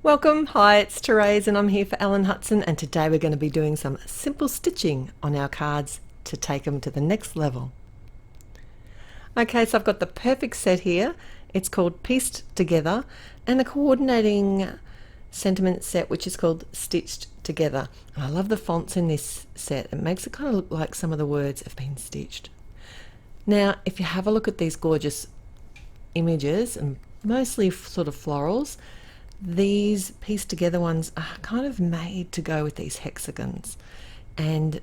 Welcome, hi, it's Therese and I'm here for Alan Hutson, and today we're going to be doing some simple stitching on our cards to take them to the next level. Okay, so I've got the perfect set here. It's called Pieced Together, and the coordinating sentiment set which is called Stitched Together. And I love the fonts in this set. It makes it kind of look like some of the words have been stitched. Now if you have a look at these gorgeous images, and mostly sort of florals, these pieced together ones are kind of made to go with these hexagons, and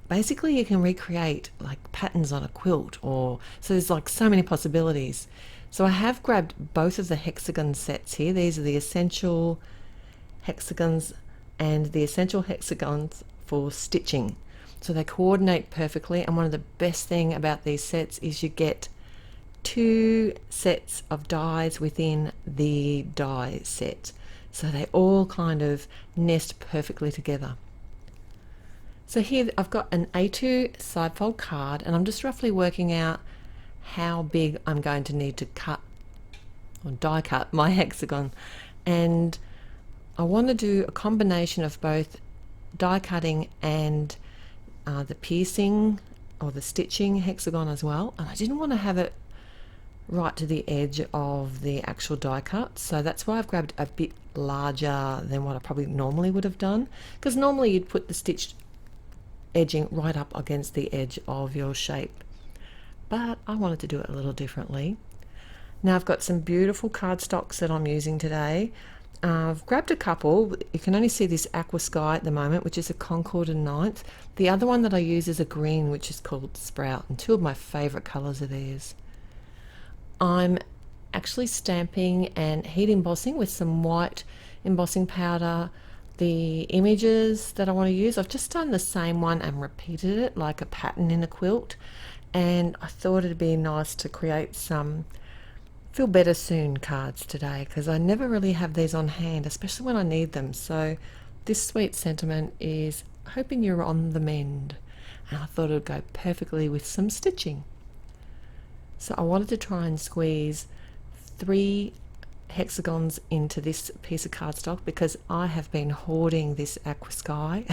basically you can recreate like patterns on a quilt, or so there's like so many possibilities. So I have grabbed both of the hexagon sets here. These are the essential hexagons and the essential hexagons for stitching, so they coordinate perfectly. And one of the best thing about these sets is you get two sets of dies within the die set, so they all kind of nest perfectly together. So here I've got an A2 side fold card, and I'm just roughly working out how big I'm going to need to cut or die cut my hexagon, and I want to do a combination of both die cutting and the piercing or the stitching hexagon as well. And I didn't want to have it right to the edge of the actual die cut, so that's why I've grabbed a bit larger than what I probably normally would have done, because normally you'd put the stitched edging right up against the edge of your shape, but I wanted to do it a little differently. Now I've got some beautiful cardstocks that I'm using today. I've grabbed a couple. You can only see this aqua sky at the moment, which is a Concord and Ninth. The other one that I use is a green, which is called Sprout, and two of my favorite colors are theirs. I'm actually stamping and heat embossing with some white embossing powder the images that I want to use. I've just done the same one and repeated it like a pattern in a quilt, and I thought it'd be nice to create some Feel Better Soon cards today, because I never really have these on hand, especially when I need them. So this sweet sentiment is hoping you're on the mend, and I thought it would go perfectly with some stitching. So I wanted to try and squeeze 3 hexagons into this piece of cardstock, because I have been hoarding this aqua sky.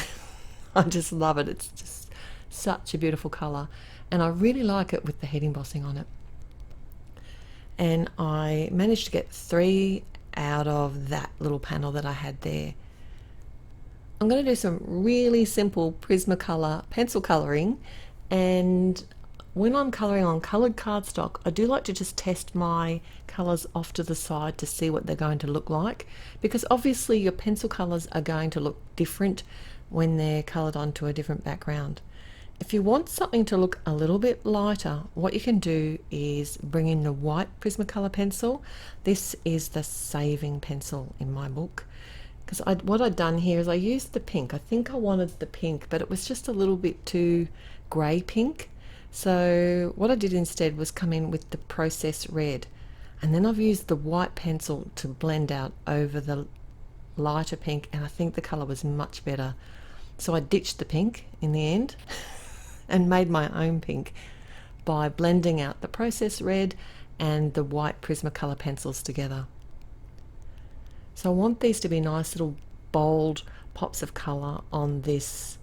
I just love it. It's just such a beautiful colour, and I really like it with the heat embossing on it. And I managed to get 3 out of that little panel that I had there. I'm going to do some really simple Prismacolor pencil colouring, and when I'm colouring on coloured cardstock, I do like to just test my colours off to the side to see what they're going to look like, because obviously your pencil colours are going to look different when they're coloured onto a different background. If you want something to look a little bit lighter, what you can do is bring in the white Prismacolor pencil. This is the saving pencil in my book, because what I'd done here is I used the pink. I think I wanted the pink, but it was just a little bit too grey pink. So what I did instead was come in with the Process Red, and then I've used the white pencil to blend out over the lighter pink, and I think the colour was much better. So I ditched the pink in the end and made my own pink by blending out the Process Red and the white Prismacolor pencils together. So I want these to be nice little bold pops of colour on this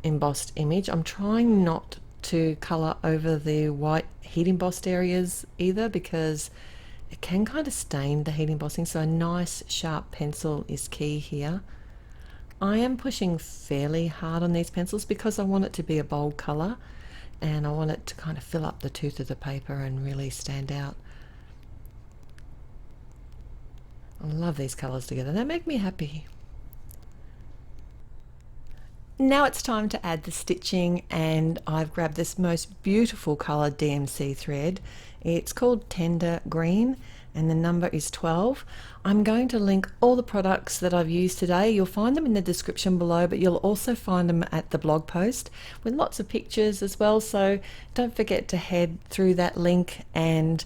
embossed image. I'm trying not to colour over the white heat embossed areas either, because it can kind of stain the heat embossing, so a nice sharp pencil is key here. I am pushing fairly hard on these pencils because I want it to be a bold colour, and I want it to kind of fill up the tooth of the paper and really stand out. I love these colours together, they make me happy. Now it's time to add the stitching, and I've grabbed this most beautiful colour DMC thread. It's called Tender Green, and the number is 12. I'm going to link all the products that I've used today. You'll find them in the description below, but you'll also find them at the blog post with lots of pictures as well, so don't forget to head through that link and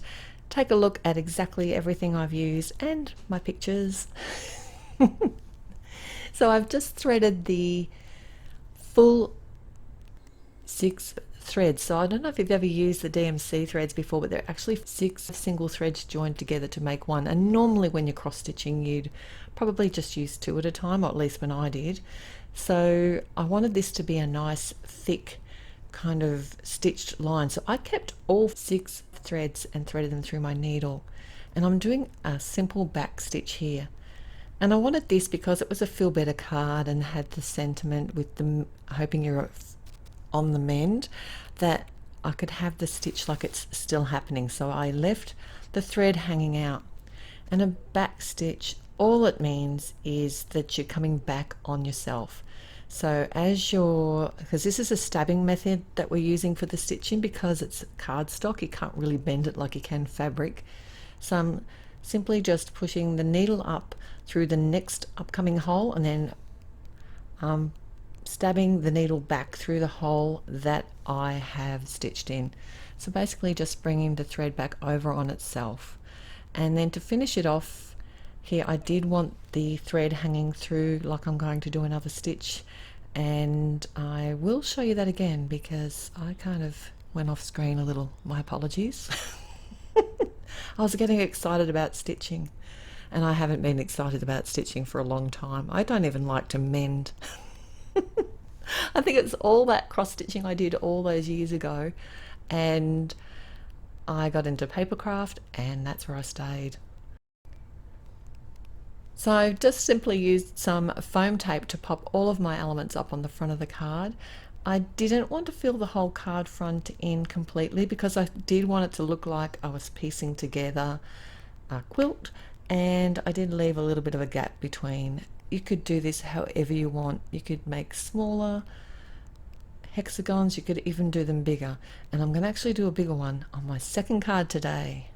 take a look at exactly everything I've used and my pictures. So I've just threaded the full 6 threads. So I don't know if you've ever used the DMC threads before, but they're actually 6 single threads joined together to make one. And normally when you're cross stitching, you'd probably just use 2 at a time, or at least when I did. So I wanted this to be a nice thick kind of stitched line. So I kept all 6 threads and threaded them through my needle. And I'm doing a simple back stitch here. And I wanted this because it was a feel better card and had the sentiment with the hoping you're on the mend, that I could have the stitch like it's still happening. So I left the thread hanging out. And a back stitch, all it means is that you're coming back on yourself. So as you're, because this is a stabbing method that we're using for the stitching, because it's cardstock, you can't really bend it like you can fabric. So I'm simply just pushing the needle up through the next upcoming hole, and then stabbing the needle back through the hole that I have stitched in. So basically just bringing the thread back over on itself. And then to finish it off here, I did want the thread hanging through like I'm going to do another stitch, and I will show you that again because I kind of went off screen a little. My apologies. I was getting excited about stitching, and I haven't been excited about stitching for a long time. I don't even like to mend. I think it's all that cross stitching I did all those years ago, and I got into papercraft, and that's where I stayed. So I just simply used some foam tape to pop all of my elements up on the front of the card. I didn't want to fill the whole card front in completely because I did want it to look like I was piecing together a quilt, and I did leave a little bit of a gap between. You could do this however you want. You could make smaller hexagons, you could even do them bigger, and I'm going to actually do a bigger one on my second card today.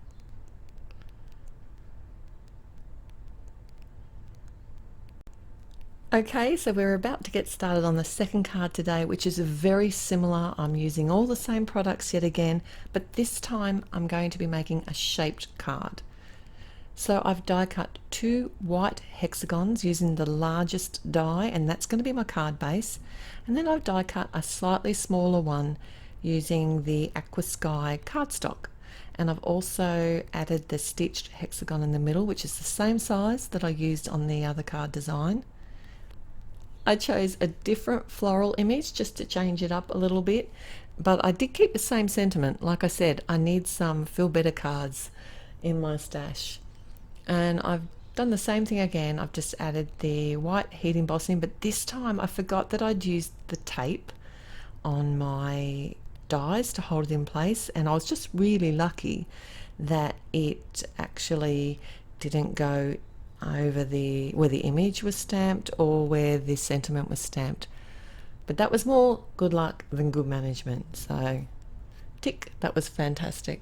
Okay, so we're about to get started on the second card today, which is very similar. I'm using all the same products yet again, but this time I'm going to be making a shaped card. So I've die cut 2 white hexagons using the largest die, and that's going to be my card base. And then I've die cut a slightly smaller one using the Aqua Sky cardstock. And I've also added the stitched hexagon in the middle, which is the same size that I used on the other card design. I chose a different floral image just to change it up a little bit, but I did keep the same sentiment. Like I said, I need some feel better cards in my stash. And I've done the same thing again. I've just added the white heat embossing, but this time I forgot that I'd used the tape on my dies to hold it in place, and I was just really lucky that it actually didn't go over the where the image was stamped or where the sentiment was stamped. But that was more good luck than good management, so tick, that was fantastic.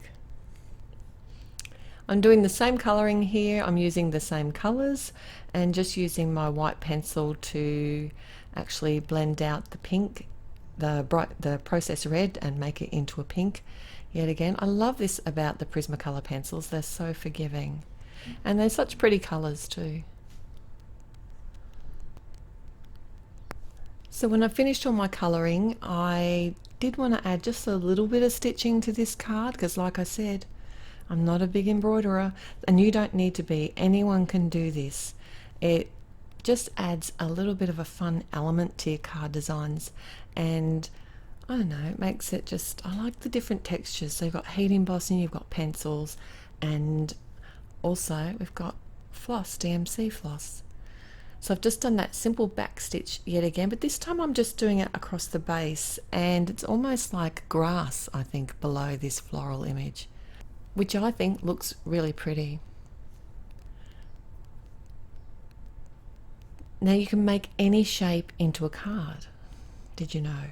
I'm doing the same colouring here. I'm using the same colours and just using my white pencil to actually blend out the pink, the process red, and make it into a pink yet again. I love this about the Prismacolor pencils. They're so forgiving. And they're such pretty colours too. So when I finished all my colouring, I did want to add just a little bit of stitching to this card because, like I said, I'm not a big embroiderer, and you don't need to be. Anyone can do this. It just adds a little bit of a fun element to your card designs, and I don't know, it makes it just, I like the different textures. So you've got heat embossing, you've got pencils, and also we've got floss, DMC floss. So I've just done that simple back stitch yet again, but this time I'm just doing it across the base, and it's almost like grass, I think, below this floral image, which I think looks really pretty. Now you can make any shape into a card. Did you know?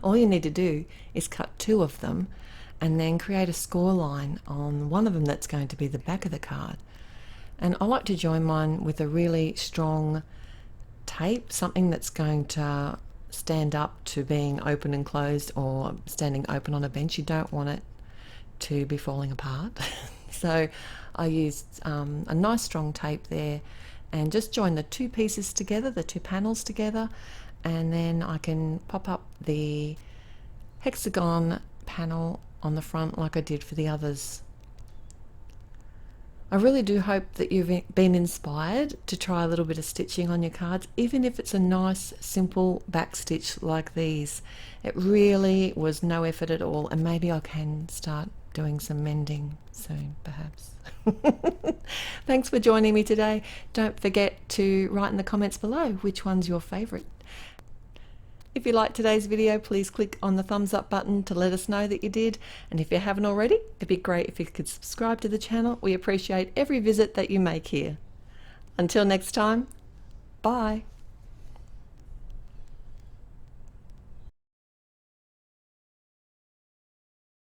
All you need to do is cut 2 of them and then create a score line on one of them that's going to be the back of the card. And I like to join mine with a really strong tape, something that's going to stand up to being open and closed, or standing open on a bench. You don't want it to be falling apart. So I used a nice strong tape there and just join the 2 pieces together, the 2 panels together, and then I can pop up the hexagon panel on the front like I did for the others. I really do hope that you've been inspired to try a little bit of stitching on your cards, even if it's a nice simple back stitch like these. It really was no effort at all, and maybe I can start doing some mending soon, perhaps. Thanks for joining me today. Don't forget to write in the comments below which one's your favourite. If you liked today's video, please click on the thumbs up button to let us know that you did. And if you haven't already, it'd be great if you could subscribe to the channel. We appreciate every visit that you make here. Until next time, bye.